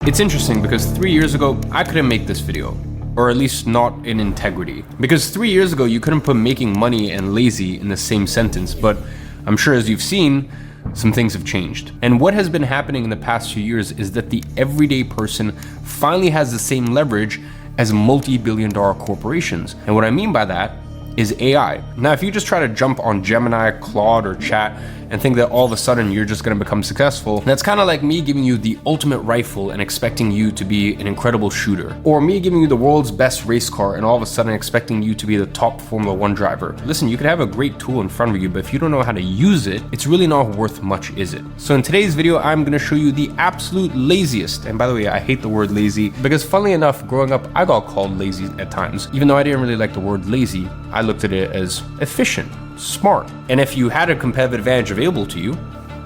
It's interesting because 3 years ago, I couldn't make this video, or at least not in integrity. Because 3 years ago, you couldn't put making money and lazy in the same sentence, but I'm sure as you've seen, some things have changed. And what has been happening in the past few years is that the everyday person finally has the same leverage as multi-billion-dollar corporations. And what I mean by that is AI. Now, if you just try to jump on Gemini, Claude, or Chat and think that all of a sudden you're just gonna become successful, that's kind of like me giving you the ultimate rifle and expecting you to be an incredible shooter. Or me giving you the world's best race car and all of a sudden expecting you to be the top Formula 1 driver. Listen, you could have a great tool in front of you, but if you don't know how to use it, it's really not worth much, is it? So in today's video, I'm gonna show you the absolute laziest, and by the way, I hate the word lazy, because funnily enough, growing up, I got called lazy at times. Even though I didn't really like the word lazy, I looked at it as efficient, smart. And if you had a competitive advantage available to you,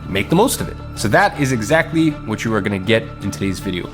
make the most of it. So that is exactly what you are gonna get in today's video.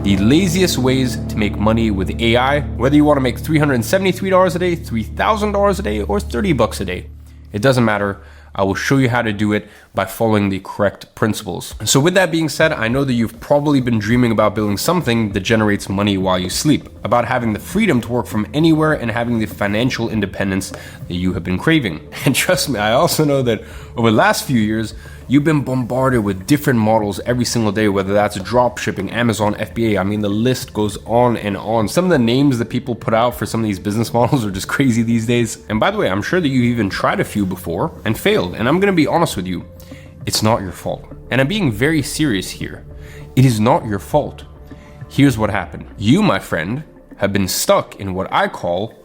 The laziest ways to make money with AI, whether you wanna make $373 a day, $3,000 a day, or 30 bucks a day. It doesn't matter. I will show you how to do it by following the correct principles. So with that being said, I know that you've probably been dreaming about building something that generates money while you sleep, about having the freedom to work from anywhere and having the financial independence that you have been craving. And trust me, I also know that over the last few years, you've been bombarded with different models every single day, whether that's drop shipping, Amazon, FBA. I mean, the list goes on and on. Some of the names that people put out for some of these business models are just crazy these days. And by the way, I'm sure that you've even tried a few before and failed. And I'm gonna be honest with you, it's not your fault. And I'm being very serious here. It is not your fault. Here's what happened. You, my friend, have been stuck in what I call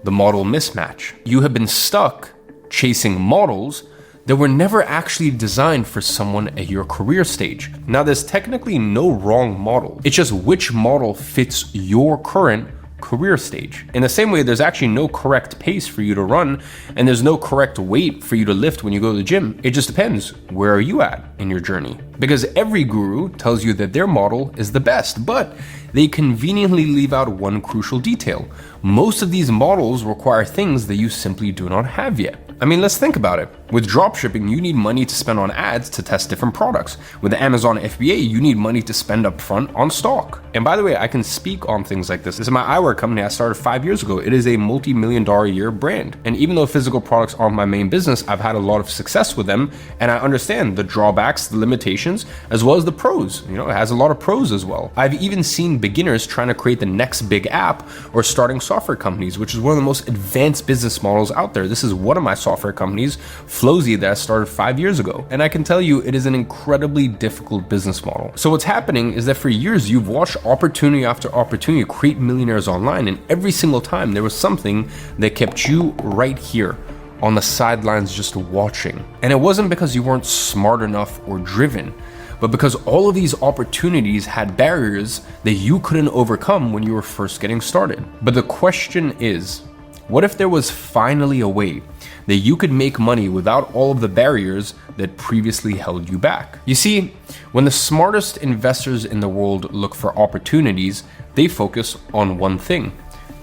the model mismatch. You have been stuck chasing models that were never actually designed for someone at your career stage. Now, there's technically no wrong model. It's just which model fits your current career stage. In the same way, there's actually no correct pace for you to run, and there's no correct weight for you to lift when you go to the gym. It just depends, where are you at in your journey? Because every guru tells you that their model is the best, but they conveniently leave out one crucial detail. Most of these models require things that you simply do not have yet. I mean, let's think about it. With dropshipping, you need money to spend on ads to test different products. With Amazon FBA, you need money to spend up front on stock. And by the way, I can speak on things like this. This is my eyewear company I started 5 years ago. It is a multi-million-dollar a year brand. And even though physical products aren't my main business, I've had a lot of success with them. And I understand the drawbacks, the limitations, as well as the pros. You know, it has a lot of pros as well. I've even seen beginners trying to create the next big app or starting software companies, which is one of the most advanced business models out there. This is one of my software companies, Flowzy, that I started 5 years ago. And I can tell you, it is an incredibly difficult business model. So what's happening is that for years, you've watched opportunity after opportunity create millionaires online. And every single time there was something that kept you right here on the sidelines just watching. And it wasn't because you weren't smart enough or driven, but because all of these opportunities had barriers that you couldn't overcome when you were first getting started. But the question is, what if there was finally a way that you could make money without all of the barriers that previously held you back? You see, when the smartest investors in the world look for opportunities, they focus on one thing: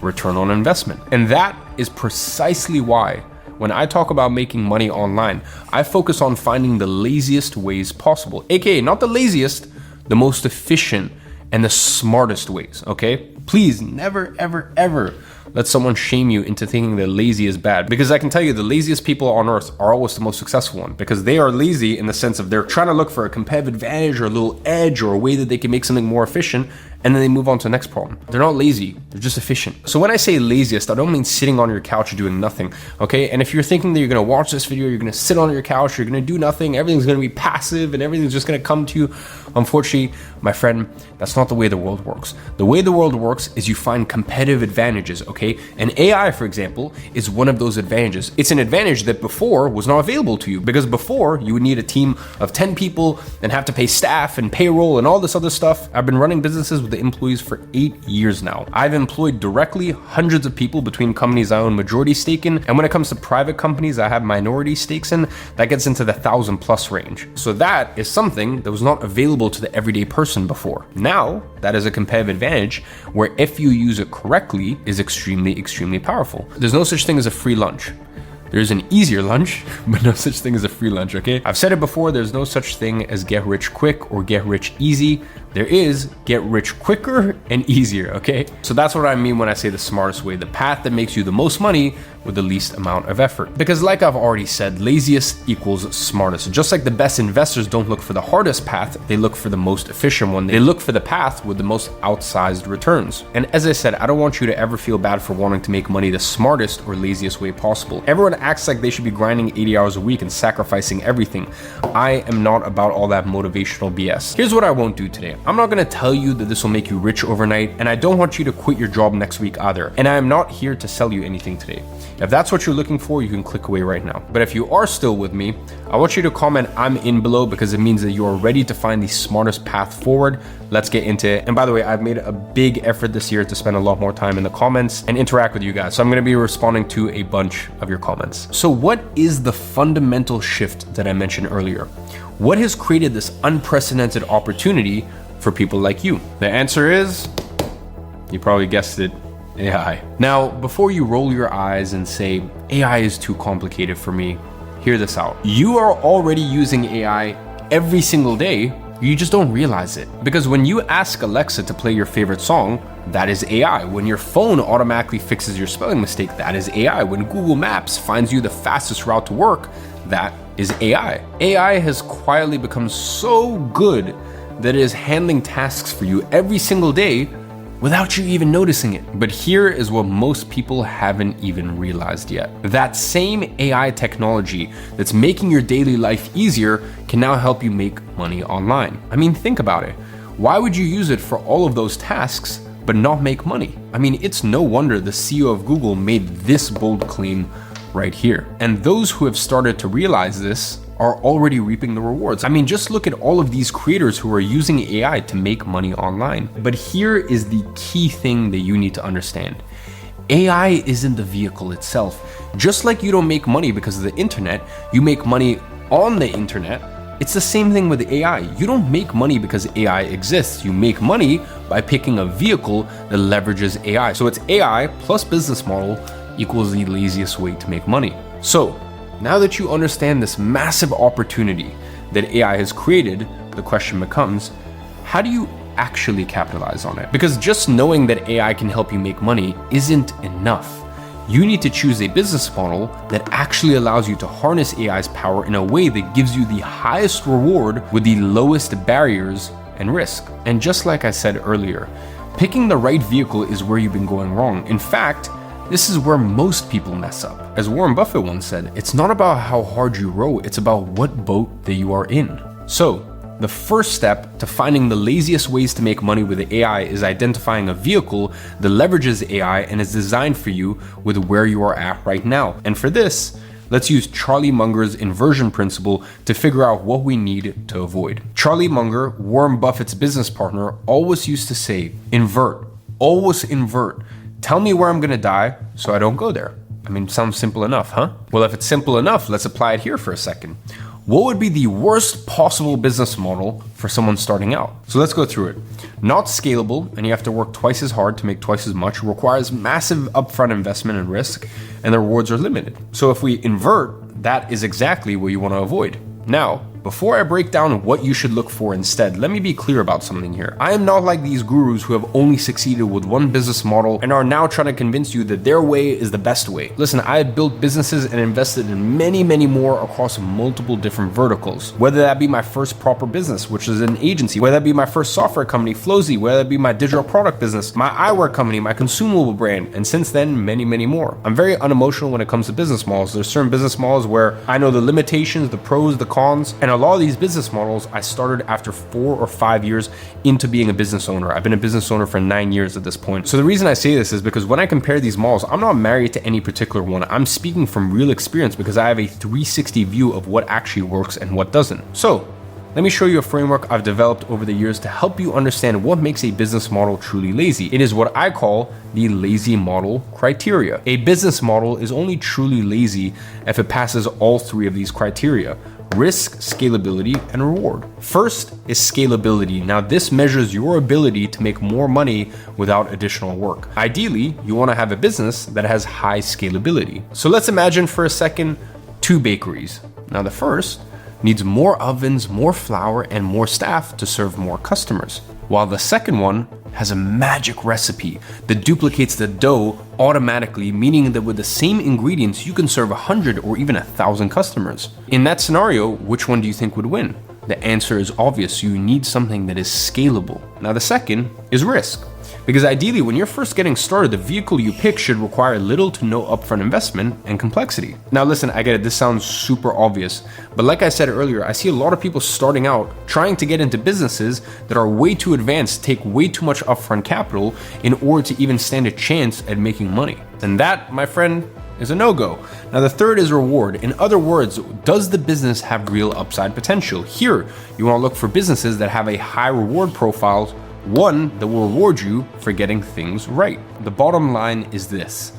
return on investment. And that is precisely why when I talk about making money online, I focus on finding the laziest ways possible, aka not the laziest, the most efficient and the smartest ways, okay? Please never, ever, ever let someone shame you into thinking that lazy is bad, because I can tell you the laziest people on earth are always the most successful one, because they are lazy in the sense of they're trying to look for a competitive advantage or a little edge or a way that they can make something more efficient, and then they move on to the next problem. They're not lazy, they're just efficient. So when I say laziest, I don't mean sitting on your couch doing nothing, okay? And if you're thinking that you're gonna watch this video, you're gonna sit on your couch, you're gonna do nothing, everything's gonna be passive and everything's just gonna come to you, unfortunately, my friend, that's not the way the world works. The way the world works is you find competitive advantages, okay? And AI, for example, is one of those advantages. It's an advantage that before was not available to you, because before you would need a team of 10 people and have to pay staff and payroll and all this other stuff. I've been running businesses with the employees for 8 years now. I've employed directly hundreds of people between companies I own majority stake in, and when it comes to private companies I have minority stakes in, that gets into the 1,000+ range. So that is something that was not available to the everyday person before. Now, that is a competitive advantage where if you use it correctly is extremely powerful. There's no such thing as a free lunch. There's an easier lunch, but no such thing as a free lunch, okay? I've said it before, there's no such thing as get rich quick or get rich easy, There is get rich quicker and easier, okay? So that's what I mean when I say the smartest way, the path that makes you the most money with the least amount of effort. Because like I've already said, laziest equals smartest. Just like the best investors don't look for the hardest path, they look for the most efficient one. They look for the path with the most outsized returns. And as I said, I don't want you to ever feel bad for wanting to make money the smartest or laziest way possible. Everyone acts like they should be grinding 80 hours a week and sacrificing everything. I am not about all that motivational BS. Here's what I won't do today. I'm not gonna tell you that this will make you rich overnight, and I don't want you to quit your job next week either. And I am not here to sell you anything today. If that's what you're looking for, you can click away right now. But if you are still with me, I want you to comment "I'm in" below, because it means that you are ready to find the smartest path forward. Let's get into it. And by the way, I've made a big effort this year to spend a lot more time in the comments and interact with you guys. So I'm gonna be responding to a bunch of your comments. So what is the fundamental shift that I mentioned earlier? What has created this unprecedented opportunity for people like you? The answer is, you probably guessed it, AI. Now, before you roll your eyes and say, AI is too complicated for me, hear this out. You are already using AI every single day, you just don't realize it. Because when you ask Alexa to play your favorite song, that is AI. When your phone automatically fixes your spelling mistake, that is AI. When Google Maps finds you the fastest route to work, that is AI. AI has quietly become so good that it is handling tasks for you every single day without you even noticing it. But here is what most people haven't even realized yet. That same AI technology that's making your daily life easier can now help you make money online. I mean, think about it. Why would you use it for all of those tasks but not make money? I mean, it's no wonder the CEO of Google made this bold claim right here. And those who have started to realize this are already reaping the rewards. I mean, just look at all of these creators who are using AI to make money online. But here is the key thing that you need to understand. AI isn't the vehicle itself. Just like you don't make money because of the internet, you make money on the internet. It's the same thing with AI. You don't make money because AI exists. You make money by picking a vehicle that leverages AI. So it's AI plus business model equals the laziest way to make money. So now that you understand this massive opportunity that AI has created, the question becomes, how do you actually capitalize on it? Because just knowing that AI can help you make money isn't enough. You need to choose a business model that actually allows you to harness AI's power in a way that gives you the highest reward with the lowest barriers and risk. And just like I said earlier, picking the right vehicle is where you've been going wrong. In fact, this is where most people mess up. As Warren Buffett once said, it's not about how hard you row, it's about what boat that you are in. So, the first step to finding the laziest ways to make money with AI is identifying a vehicle that leverages AI and is designed for you with where you are at right now. And for this, let's use Charlie Munger's inversion principle to figure out what we need to avoid. Charlie Munger, Warren Buffett's business partner, always used to say, invert, always invert. Tell me where I'm gonna die so I don't go there. I mean, sounds simple enough, huh? Well, if it's simple enough, let's apply it here for a second. What would be the worst possible business model for someone starting out? So let's go through it. Not scalable, and you have to work twice as hard to make twice as much, requires massive upfront investment and risk, and the rewards are limited. So if we invert, that is exactly what you want to avoid. Now, before I break down what you should look for instead, let me be clear about something here. I am not like these gurus who have only succeeded with one business model and are now trying to convince you that their way is the best way. Listen, I have built businesses and invested in many, many more across multiple different verticals. Whether that be my first proper business, which is an agency, whether that be my first software company, Flowzy, whether that be my digital product business, my eyewear company, my consumable brand, and since then, many, many more. I'm very unemotional when it comes to business models. There's certain business models where I know the limitations, the pros, the cons, and a lot of these business models I started after 4 or 5 years into being a business owner. I've been a business owner for 9 years at this point. So the reason I say this is because when I compare these models, I'm not married to any particular one. I'm speaking from real experience because I have a 360 view of what actually works and what doesn't. So let me show you a framework I've developed over the years to help you understand what makes a business model truly lazy. It is what I call the lazy model criteria. A business model is only truly lazy if it passes all 3 of these criteria: risk, scalability, and reward. First is scalability. Now this measures your ability to make more money without additional work. Ideally, you want to have a business that has high scalability. So let's imagine for a second 2 bakeries. Now the first needs more ovens, more flour, and more staff to serve more customers. while the second one has a magic recipe that duplicates the dough automatically, meaning that with the same ingredients, you can serve 100 or even 1,000 customers. In that scenario, which one do you think would win? The answer is obvious. You need something that is scalable. Now, the second is risk. Because ideally, when you're first getting started, the vehicle you pick should require little to no upfront investment and complexity. Now listen, I get it, this sounds super obvious, but like I said earlier, I see a lot of people starting out trying to get into businesses that are way too advanced, take way too much upfront capital in order to even stand a chance at making money. And that, my friend, is a no-go. Now the third is reward. In other words, does the business have real upside potential? Here, you want to look for businesses that have a high reward profile, one that will reward you for getting things right. The bottom line is this.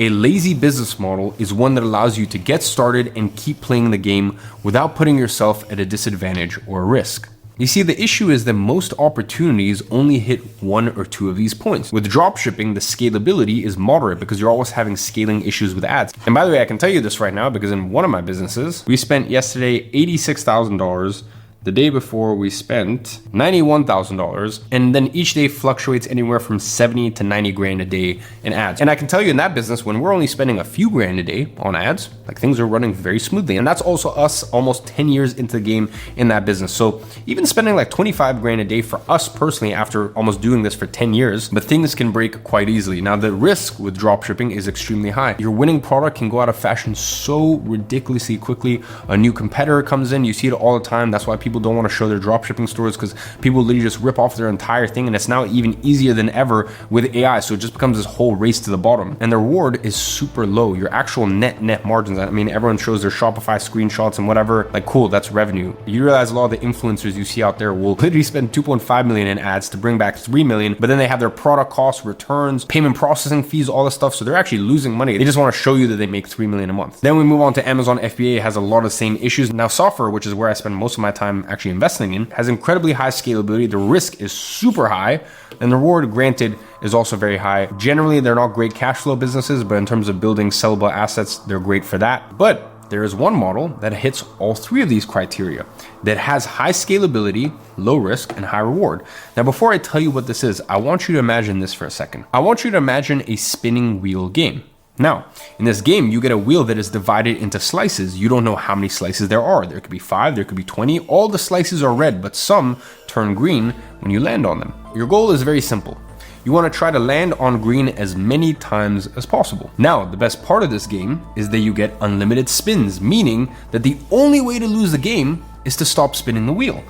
A lazy business model is one that allows you to get started and keep playing the game without putting yourself at a disadvantage or risk. You see, the issue is that most opportunities only hit one or two of these points. With dropshipping, the scalability is moderate because you're always having scaling issues with ads. And by the way, I can tell you this right now because in one of my businesses, we spent yesterday $86,000. The day before we spent $91,000, and then each day fluctuates anywhere from 70 to 90 grand a day in ads. And I can tell you in that business, when we're only spending a few grand a day on ads, like things are running very smoothly. And that's also us almost 10 years into the game in that business. So even spending like 25 grand a day for us personally after almost doing this for 10 years, but things can break quite easily. Now the risk with dropshipping is extremely high. Your winning product can go out of fashion so ridiculously quickly. A new competitor comes in, you see it all the time. That's why people don't want to show their dropshipping stores because people literally just rip off their entire thing, and it's now even easier than ever with AI. So it just becomes this whole race to the bottom, and the reward is super low. Your actual net margins, I mean, everyone shows their Shopify screenshots and whatever, like cool, that's revenue. You realize a lot of the influencers you see out there will literally spend 2.5 million in ads to bring back 3 million, but then they have their product costs, returns, payment processing fees, all this stuff. So they're actually losing money. They just want to show you that they make 3 million a month. Then we move on to Amazon FBA. It has a lot of the same issues. Now software, which is where I spend most of my time actually investing in, has incredibly high scalability. The risk is super high, and the reward, granted, is also very high. Generally, they're not great cash flow businesses, but in terms of building sellable assets, they're great for that. But there is one model that hits all three of these criteria, that has high scalability, low risk, and high reward. Now, before I tell you what this is, I want you to imagine this for a second. I want you to imagine a spinning wheel game. Now, in this game, you get a wheel that is divided into slices. You don't know how many slices there are. There could be 5, there could be 20. All the slices are red, but some turn green when you land on them. Your goal is very simple. You want to try to land on green as many times as possible. Now, the best part of this game is that you get unlimited spins, meaning that the only way to lose the game is to stop spinning the wheel.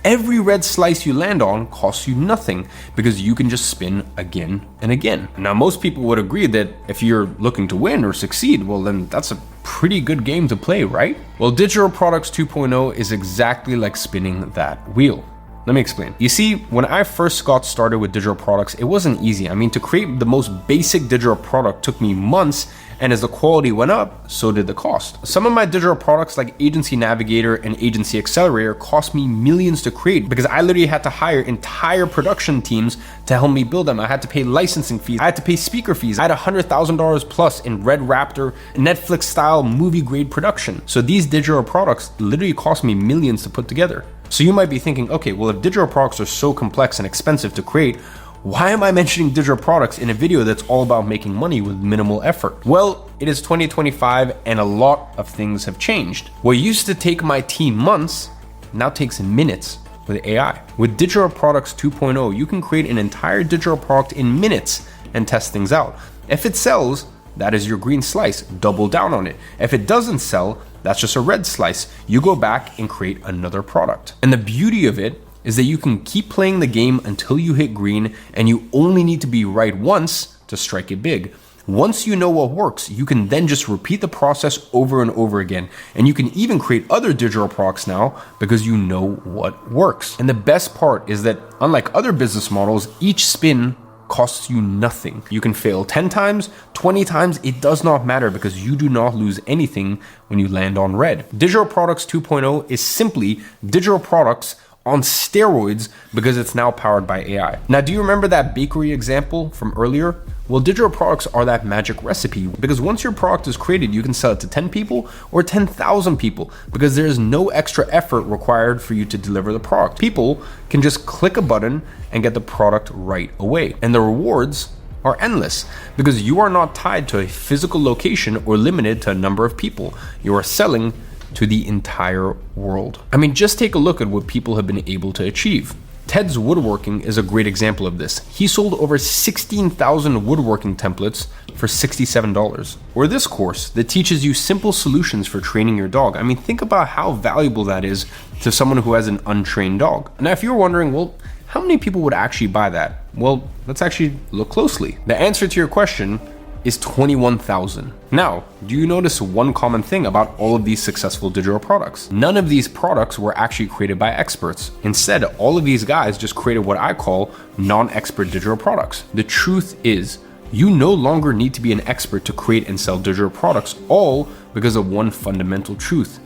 Every red slice you land on costs you nothing because you can just spin again and again. Now, most people would agree that if you're looking to win or succeed, well, then that's a pretty good game to play, right? Well, Digital Products 2.0 is exactly like spinning that wheel. Let me explain. You see, when I first got started with digital products, it wasn't easy. I mean, to create the most basic digital product took me months, and as the quality went up, so did the cost. Some of my digital products like Agency Navigator and Agency Accelerator cost me millions to create because I literally had to hire entire production teams to help me build them. I had to pay licensing fees. I had to pay speaker fees. I had $100,000 plus in Red Raptor, Netflix style movie grade production. So these digital products literally cost me millions to put together. So you might be thinking, okay, well, if digital products are so complex and expensive to create, why am I mentioning digital products in a video that's all about making money with minimal effort? Well, it is 2025 and a lot of things have changed. What used to take my team months now takes minutes with AI. With Digital Products 2.0, you can create an entire digital product in minutes and test things out. If it sells, that is your green slice. Double down on it. If it doesn't sell, that's just a red slice. You go back and create another product. And the beauty of it is that you can keep playing the game until you hit green, and you only need to be right once to strike it big. Once you know what works, you can then just repeat the process over and over again. And you can even create other digital products now because you know what works. And the best part is that unlike other business models, each spin costs you nothing. You can fail 10 times, 20 times, it does not matter because you do not lose anything when you land on red. Digital Products 2.0 is simply digital products on steroids because it's now powered by AI. Now, do you remember that bakery example from earlier? Well, digital products are that magic recipe because once your product is created, you can sell it to 10 people or 10,000 people because there is no extra effort required for you to deliver the product. People can just click a button and get the product right away. And the rewards are endless because you are not tied to a physical location or limited to a number of people. You are selling to the entire world. I mean, just take a look at what people have been able to achieve. Ted's Woodworking is a great example of this. He sold over 16,000 woodworking templates for $67. Or this course that teaches you simple solutions for training your dog. I mean, think about how valuable that is to someone who has an untrained dog. Now, if you're wondering, well, how many people would actually buy that? Well, let's actually look closely. The answer to your question is 21,000. Now, do you notice one common thing about all of these successful digital products? None of these products were actually created by experts. Instead, all of these guys just created what I call non-expert digital products. The truth is, you no longer need to be an expert to create and sell digital products, all because of one fundamental truth.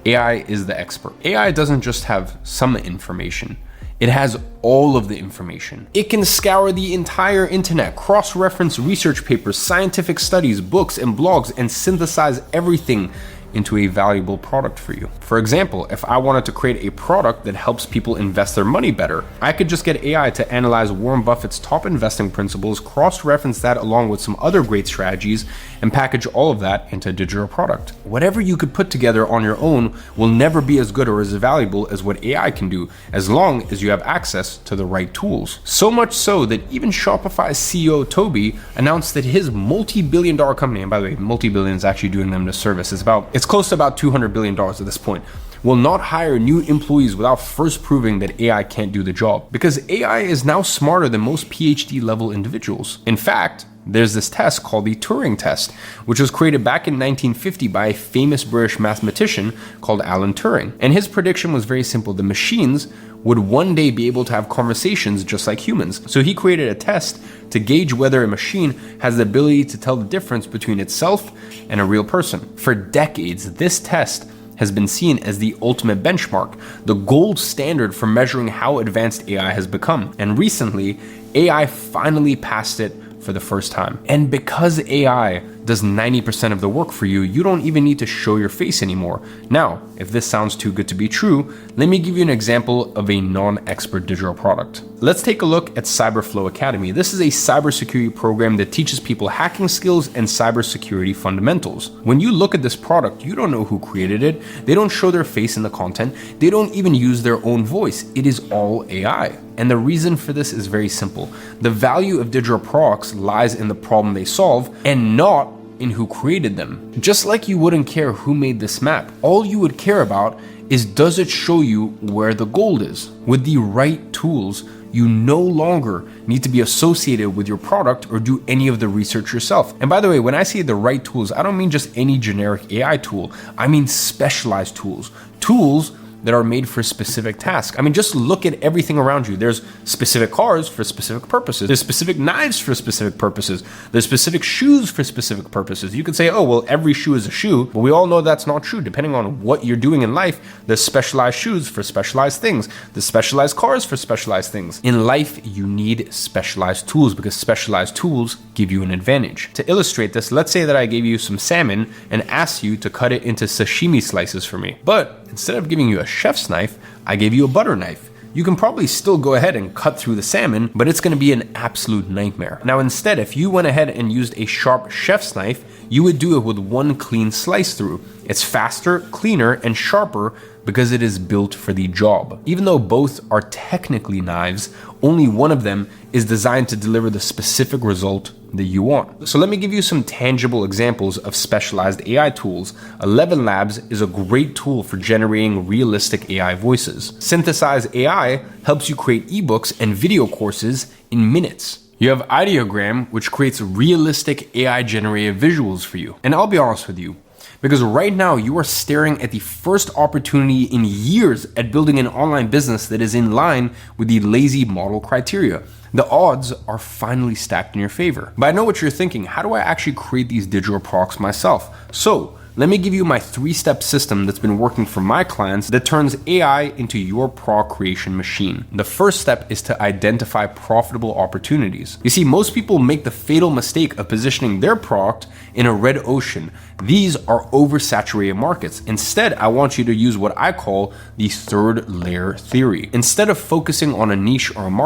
AI is the expert. AI doesn't just have some information. It has all of the information. It can scour the entire internet, cross-reference research papers, scientific studies, books, and blogs, and synthesize everything into a valuable product for you. For example, if I wanted to create a product that helps people invest their money better, I could just get AI to analyze Warren Buffett's top investing principles, cross-reference that along with some other great strategies, and package all of that into a digital product. Whatever you could put together on your own will never be as good or as valuable as what AI can do, as long as you have access to the right tools. So much so that even Shopify's CEO Toby announced that his multi-billion-dollar company, and by the way, multi-billion is actually doing them a disservice, it's close to about $200 billion at this point, will not hire new employees without first proving that AI can't do the job. Because AI is now smarter than most PhD level individuals. In fact, there's this test called the Turing test, which was created back in 1950 by a famous British mathematician called Alan Turing. And his prediction was very simple. The machines would one day be able to have conversations just like humans. So he created a test to gauge whether a machine has the ability to tell the difference between itself and a real person. For decades, this test has been seen as the ultimate benchmark, the gold standard for measuring how advanced AI has become. And recently, AI finally passed it for the first time. And because AI does 90% of the work for you, you don't even need to show your face anymore. Now, if this sounds too good to be true, let me give you an example of a non-expert digital product. Let's take a look at Cyberflow Academy. This is a cybersecurity program that teaches people hacking skills and cybersecurity fundamentals. When you look at this product, you don't know who created it. They don't show their face in the content. They don't even use their own voice. It is all AI. And the reason for this is very simple. The value of digital products lies in the problem they solve and not in who created them. Just like you wouldn't care who made this map, all you would care about is, does it show you where the gold is? With the right tools, you no longer need to be associated with your product or do any of the research yourself. And by the way, when I say the right tools, I don't mean just any generic AI tool. I mean specialized tools. Tools that are made for specific tasks. I mean, just look at everything around you. There's specific cars for specific purposes. There's specific knives for specific purposes. There's specific shoes for specific purposes. You could say, oh, well, every shoe is a shoe, but we all know that's not true. Depending on what you're doing in life, there's specialized shoes for specialized things. There's specialized cars for specialized things. In life, you need specialized tools because specialized tools give you an advantage. To illustrate this, let's say that I gave you some salmon and asked you to cut it into sashimi slices for me. But instead of giving you a chef's knife, I gave you a butter knife. You can probably still go ahead and cut through the salmon, but it's going to be an absolute nightmare. Now instead, if you went ahead and used a sharp chef's knife, you would do it with one clean slice through. It's faster, cleaner, and sharper because it is built for the job. Even though both are technically knives, only one of them is designed to deliver the specific result that you want. So let me give you some tangible examples of specialized AI tools. 11 Labs is a great tool for generating realistic AI voices. Synthesize AI helps you create ebooks and video courses in minutes. You have Ideogram, which creates realistic AI generated visuals for you. And I'll be honest with you, because right now you are staring at the first opportunity in years at building an online business that is in line with the lazy model criteria. The odds are finally stacked in your favor. But I know what you're thinking. How do I actually create these digital products myself? So let me give you my 3-step system that's been working for my clients that turns AI into your product creation machine. The first step is to identify profitable opportunities. You see, most people make the fatal mistake of positioning their product in a red ocean. These are oversaturated markets. Instead, I want you to use what I call the third layer theory. Instead of focusing on a niche or a market,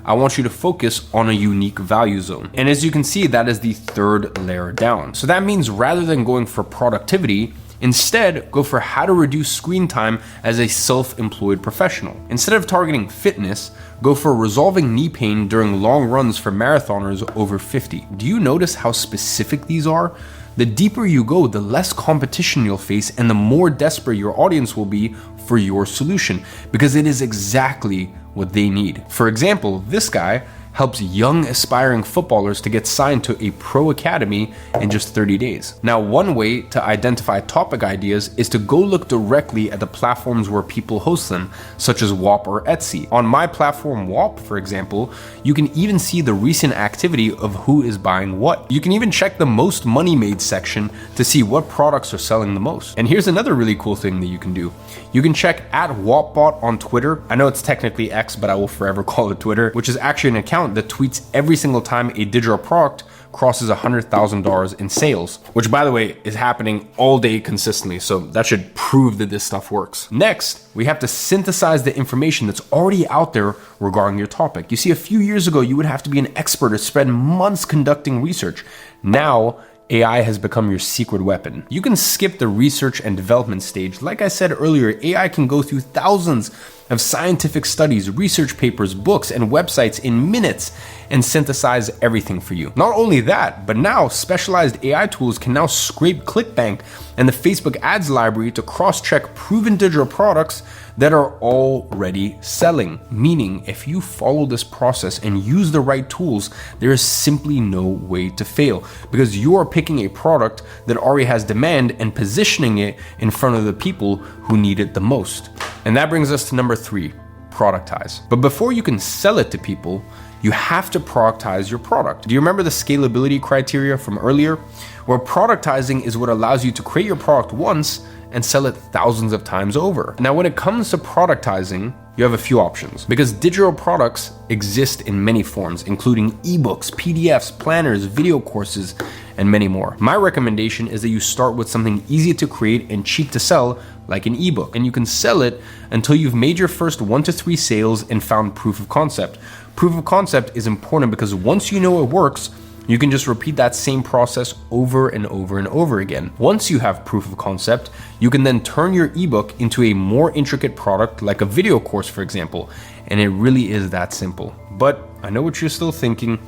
I want you to focus on a unique value zone. And as you can see, that is the third layer down. So that means rather than going for productivity, instead, go for how to reduce screen time as a self-employed professional. Instead of targeting fitness, go for resolving knee pain during long runs for marathoners over 50. Do you notice how specific these are? The deeper you go, the less competition you'll face and the more desperate your audience will be for your solution, because it is exactly what they need. For example, this guy helps young aspiring footballers to get signed to a pro academy in just 30 days. Now, one way to identify topic ideas is to go look directly at the platforms where people host them, such as Whop or Etsy. On my platform Whop, for example, you can even see the recent activity of who is buying what. You can even check the most money made section to see what products are selling the most. And here's another really cool thing that you can do. You can check at WhopBot on Twitter. I know it's technically X, but I will forever call it Twitter, which is actually an account that tweets every single time a digital product crosses $100,000 in sales, which, by the way, is happening all day consistently. So that should prove that this stuff works. Next, we have to synthesize the information that's already out there regarding your topic. You see, a few years ago, you would have to be an expert to spend months conducting research. Now, AI has become your secret weapon. You can skip the research and development stage. Like I said earlier, AI can go through thousands of scientific studies, research papers, books, and websites in minutes and synthesize everything for you. Not only that, but now specialized AI tools can now scrape ClickBank and the Facebook ads library to cross-check proven digital products that are already selling. Meaning, if you follow this process and use the right tools, there is simply no way to fail, because you are picking a product that already has demand and positioning it in front of the people who need it the most. And that brings us to number 3, productize. But before you can sell it to people, you have to productize your product. Do you remember the scalability criteria from earlier? Where productizing is what allows you to create your product once and sell it thousands of times over. Now, when it comes to productizing, you have a few options, because digital products exist in many forms, including ebooks, PDFs, planners, video courses, and many more. My recommendation is that you start with something easy to create and cheap to sell, like an ebook, and you can sell it until you've made your first 1 to 3 sales and found proof of concept. Proof of concept is important because once you know it works, you can just repeat that same process over and over and over again. Once you have proof of concept, you can then turn your ebook into a more intricate product, like a video course, for example. And it really is that simple. But I know what you're still thinking.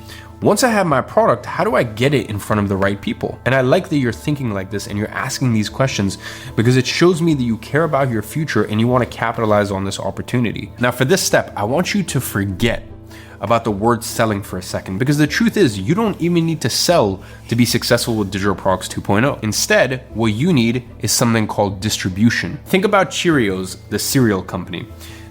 Once I have my product, how do I get it in front of the right people? And I like that you're thinking like this and you're asking these questions, because it shows me that you care about your future and you want to capitalize on this opportunity. Now, for this step, I want you to forget about the word selling for a second, because the truth is you don't even need to sell to be successful with Digital Products 2.0. Instead, what you need is something called distribution. Think about Cheerios, the cereal company.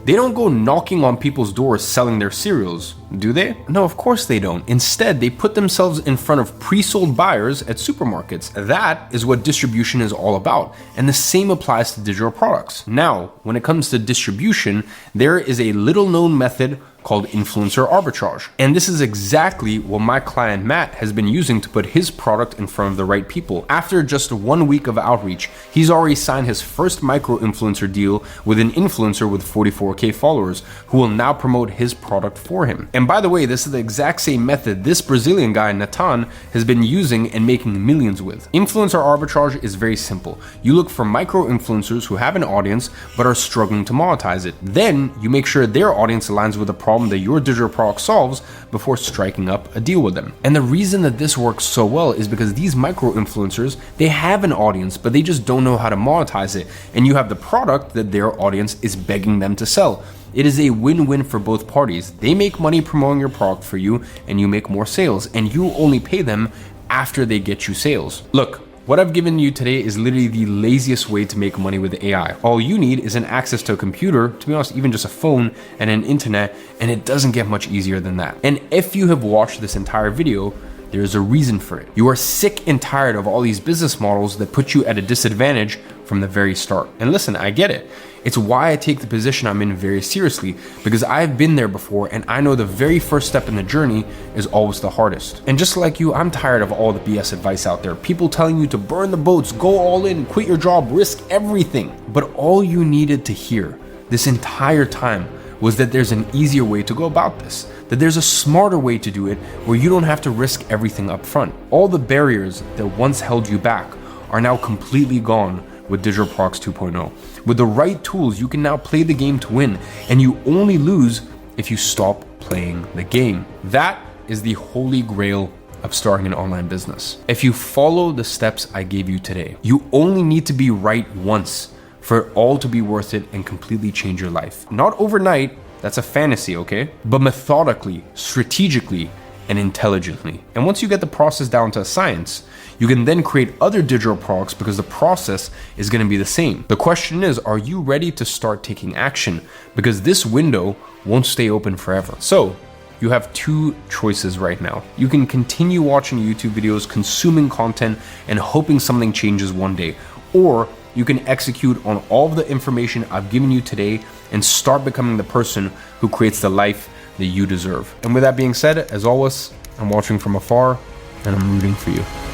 They don't go knocking on people's doors selling their cereals, do they? No, of course they don't. Instead, they put themselves in front of pre-sold buyers at supermarkets. That is what distribution is all about. And the same applies to digital products. Now, when it comes to distribution, there is a little known method called influencer arbitrage. And this is exactly what my client Matt has been using to put his product in front of the right people. After just 1 week of outreach, he's already signed his first micro-influencer deal with an influencer with 44K followers who will now promote his product for him. And by the way, this is the exact same method this Brazilian guy, Nathan, has been using and making millions with. Influencer arbitrage is very simple. You look for micro-influencers who have an audience but are struggling to monetize it. Then you make sure their audience aligns with the problem that your digital product solves before striking up a deal with them. And the reason that this works so well is because these micro-influencers, they have an audience, but they just don't know how to monetize it. And you have the product that their audience is begging them to sell. It is a win-win for both parties. They make money promoting your product for you, and you make more sales, and you only pay them after they get you sales. Look, what I've given you today is literally the laziest way to make money with AI. All you need is an access to a computer, to be honest, even just a phone and an internet, and it doesn't get much easier than that. And if you have watched this entire video, There is a reason for it. You are sick and tired of all these business models that put you at a disadvantage from the very start. And listen, I get it. It's why I take the position I'm in very seriously, because I've been there before and I know the very first step in the journey is always the hardest. And just like you, I'm tired of all the BS advice out there. People telling you to burn the boats, go all in, quit your job, risk everything. But all you needed to hear this entire time was that there's an easier way to go about this, that there's a smarter way to do it where you don't have to risk everything up front. All the barriers that once held you back are now completely gone with Digital Products 2.0. With the right tools, you can now play the game to win, and you only lose if you stop playing the game. That is the holy grail of starting an online business. If you follow the steps I gave you today, you only need to be right once for it all to be worth it and completely change your life. Not overnight, that's a fantasy, okay? But methodically, strategically, and intelligently. And once you get the process down to a science, you can then create other digital products because the process is going to be the same. The question is, are you ready to start taking action? Because this window won't stay open forever. So you have two choices right now. You can continue watching YouTube videos, consuming content, and hoping something changes one day. Or you can execute on all of the information I've given you today and start becoming the person who creates the life that you deserve. And with that being said, as always, I'm watching from afar and I'm rooting for you.